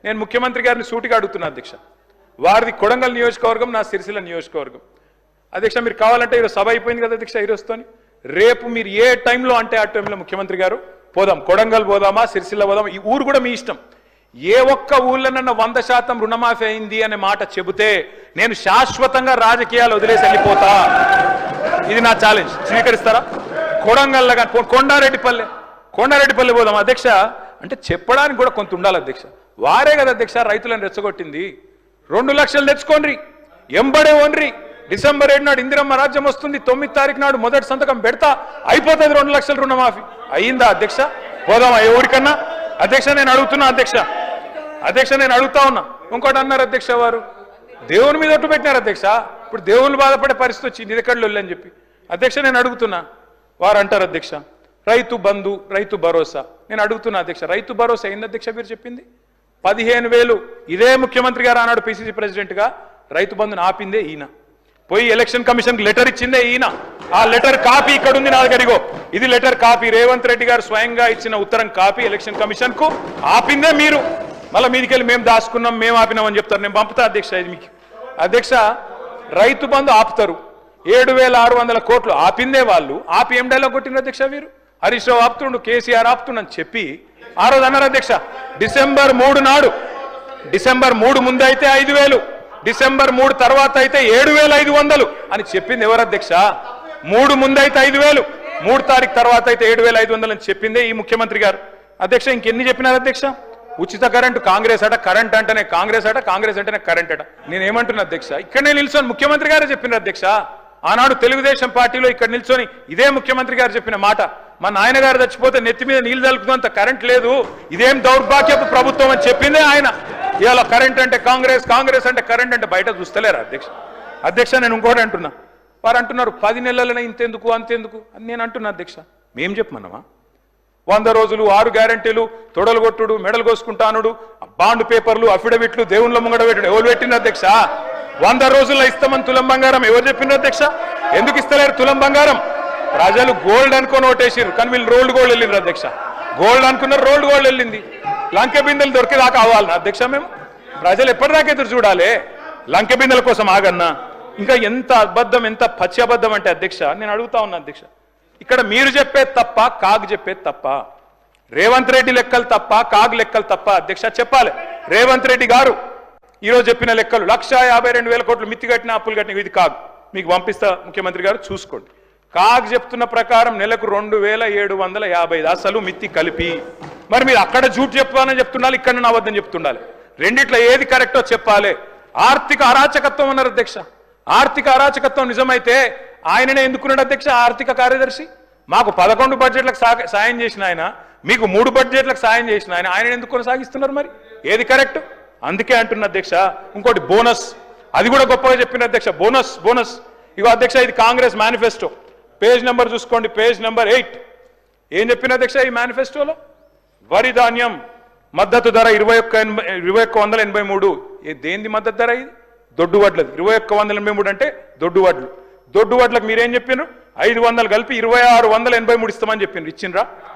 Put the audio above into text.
నేను ముఖ్యమంత్రి గారిని సూటిగా అడుగుతున్నా అధ్యక్ష. వారిది కొడంగల్ నియోజకవర్గం, నా సిరిసిల్ల నియోజకవర్గం. అధ్యక్ష మీరు కావాలంటే ఈరోజు సభ అయిపోయింది కదా అధ్యక్ష, ఈరోజుతోని రేపు మీరు ఏ టైంలో అంటే ఆ టైంలో ముఖ్యమంత్రి గారు పోదాం, కొడంగల్ పోదామా, సిరిసిల్ల పోదామా, ఈ ఊరు కూడా మీ ఇష్టం. ఏ ఒక్క ఊళ్ళనన్నా 100% రుణమాఫీ అయింది అనే మాట చెబితే నేను శాశ్వతంగా రాజకీయాలు వదిలేసి వెళ్ళిపోతా. ఇది నా ఛాలెంజ్. స్వీకరిస్తారా? కొడంగల్ కొండారెడ్డిపల్లి పోదాం అధ్యక్ష అంటే చెప్పడానికి కూడా కొంత ఉండాలి అధ్యక్ష. వారే కదా అధ్యక్ష రైతులను రెచ్చగొట్టింది. 2 లక్షలు తెచ్చుకోండి, ఎంబడే ఓన్రి. డిసెంబర్ 7 నాడు ఇందిరమ్మ రాజ్యం వస్తుంది, 9 తారీఖు నాడు మొదటి సంతకం పెడతా, అయిపోతుంది 2 లక్షల రుణమాఫీ. అయ్యిందా అధ్యక్ష? పోదామా ఎవరికన్నా? అధ్యక్ష నేను అడుగుతున్నా అధ్యక్ష నేను అడుగుతా ఉన్నా. ఇంకోటి అన్నారు అధ్యక్ష, వారు దేవుని మీద ఒట్టు పెట్టినారు అధ్యక్ష. ఇప్పుడు దేవుని బాధపడే పరిస్థితి వచ్చింది నిదకళ్ళు అని చెప్పి. అధ్యక్ష నేను అడుగుతున్నా, వారు అంటారు అధ్యక్ష రైతు బంధు, రైతు భరోసా. నేను అడుగుతున్నా అధ్యక్ష, రైతు భరోసా ఏంది అధ్యక్ష మీరు చెప్పింది? 15,000 ఇదే ముఖ్యమంత్రి గారు ఆనాడు పిసిసి ప్రెసిడెంట్గా రైతు బంధుని ఆపిందే ఈయన. పోయి ఎలక్షన్ కమిషన్కి లెటర్ ఇచ్చిందే ఈయన. ఆ లెటర్ కాపీ ఇక్కడ ఉంది నా దగ్గర. ఇది లెటర్ కాపీ, రేవంత్ రెడ్డి గారు స్వయంగా ఇచ్చిన ఉత్తరం కాపీ ఎలక్షన్ కమిషన్ కు. ఆపిందే మీరు. మళ్ళీ మీదికెళ్ళి మేము దాచుకున్నాం, మేము ఆపినామని చెప్తారు. నేను పంపుతా అధ్యక్ష ఇది మీకు. అధ్యక్ష రైతు బంధు ఆపుతారు, 7,600 కోట్లు ఆపిందే వాళ్ళు. ఆపి ఏం డైలాగ్ కొట్టిన అధ్యక్ష వీరు? హరీష్ రావు ఆపుతుండు, కేసీఆర్ ఆపుతుండని చెప్పి ఆ రోజు అన్నారు అధ్యక్ష. డిసెంబర్ 3 నాడు, డిసెంబర్ 3 ముందు అయితే 5,000, డిసెంబర్ 3 తర్వాత అయితే 7,500 అని చెప్పింది ఎవరు అధ్యక్ష? 3 ముందు అయితే 5,000, 3 తారీఖు తర్వాత అయితే 7,500 అని చెప్పిందే ఈ ముఖ్యమంత్రి గారు. అధ్యక్ష ఇంకెన్ని చెప్పినారు అధ్యక్ష? ఉచిత కరెంటు కాంగ్రెస్ అట, కరెంట్ అంటేనే కాంగ్రెస్ అట, కాంగ్రెస్ అంటేనే కరెంట్ అట. నేనేమంటున్నా అధ్యక్ష, ఇక్కడనే నిల్చొని ముఖ్యమంత్రి గారే చెప్పినారు అధ్యక్ష. ఆనాడు తెలుగుదేశం పార్టీలో ఇక్కడ నిల్చొని ఇదే ముఖ్యమంత్రి గారు చెప్పిన మాట, మా నాయన గారు చచ్చిపోతే నెత్తి మీద నీళ్లు తలుపుతున్నంత కరెంట్ లేదు, ఇదేం దౌర్భాగ్యపు ప్రభుత్వం అని చెప్పిందే ఆయన. ఇవాళ కరెంట్ అంటే కాంగ్రెస్, కాంగ్రెస్ అంటే కరెంట్ అంటే బయట చూస్తలేరా అధ్యక్ష? అధ్యక్ష నేను ఇంకోటి అంటున్నా, వారు అంటున్నారు 10 నెలలనే ఇంతెందుకు అంతెందుకు అని నేను అంటున్నా అధ్యక్ష. మేం చెప్పమన్నామా? 100 రోజులు, 6 గ్యారంటీలు, తొడలు కొట్టుడు, మెడలు కోసుకుంటానుడు, బాండ్ పేపర్లు, అఫిడవిట్లు, దేవుళ్ళ ముంగడ పెట్టుడు ఎవరు పెట్టిన అధ్యక్ష? 100 రోజుల్లో ఇస్తామని తులం బంగారం ఎవరు చెప్పిండ్రు అధ్యక్ష? ఎందుకు ఇస్తలేరు తులం బంగారం? ప్రజలు గోల్డ్ అనుకొని ఓటేసారు, కానీ వీళ్ళు రోల్డ్ గోల్డ్ వెళ్ళిండ్రు అధ్యక్ష. గోల్డ్ అనుకున్నారు, రోల్డ్ గోల్డ్ వెళ్ళింది. లంకె బిందెలు దొరికేదాకా అవ్వాలన్నా అధ్యక్ష మేము? ప్రజలు ఎప్పటిదాకా ఎదురు చూడాలి? లంకె బిందెల కోసం ఆగన్నా? ఇంకా ఎంత అబద్ధం, ఎంత పచ్చి అబద్ధం అంటే అధ్యక్ష నేను అడుగుతా ఉన్నా అధ్యక్ష, ఇక్కడ మీరు చెప్పేది తప్ప, కాగ్ చెప్పేది తప్ప? రేవంత్ రెడ్డి లెక్కలు తప్ప, కాగ్ లెక్కలు తప్ప అధ్యక్ష? చెప్పాలి. రేవంత్ రెడ్డి గారు ఈరోజు చెప్పిన లెక్కలు 1,52,000 కోట్లు మిత్తి కట్టిన, అప్పులు కట్టిన, ఇది కాగ్. మీకు పంపిస్తా ముఖ్యమంత్రి గారు చూసుకోండి. కాగ్ చెప్తున్న ప్రకారం నెలకు 2,750 అసలు మిత్తి కలిపి. మరి మీరు అక్కడ జూట్ చెప్పాలని చెప్తుండాలి, ఇక్కడ నవ్వద్దని చెప్తుండాలి. రెండిట్లో ఏది కరెక్టో చెప్పాలి. ఆర్థిక అరాచకత్వం అన్నారు అధ్యక్ష. ఆర్థిక అరాచకత్వం నిజమైతే ఆయననే ఎందుకున్నాడు అధ్యక్ష ఆర్థిక కార్యదర్శి? మాకు 11 బడ్జెట్లకు సాయం చేసిన ఆయన, మీకు 3 బడ్జెట్లకు సాయం చేసిన ఆయన, ఆయన ఎందుకు కొనసాగిస్తున్నారు? మరి ఏది కరెక్ట్? అందుకే అంటున్న అధ్యక్ష. ఇంకోటి బోనస్, అది కూడా గొప్పగా చెప్పిన అధ్యక్ష. బోనస్ ఇగో అధ్యక్ష, ఇది కాంగ్రెస్ మేనిఫెస్టో. పేజ్ నెంబర్ చూసుకోండి, పేజ్ నెంబర్ 8. ఏం చెప్పిన అధ్యక్ష ఈ మేనిఫెస్టోలో? వరి ధాన్యం మద్దతు ధర 2183. దేనిది మద్దతు ధర? ఇది దొడ్డు వడ్లది. 2183 అంటే దొడ్డు వడ్లు. దొడ్డు వడ్లకు మీరేం చెప్పినారు? 500 కలిపి 2,683 ఇస్తామని చెప్పిండ్రు. ఇచ్చిండ్రా?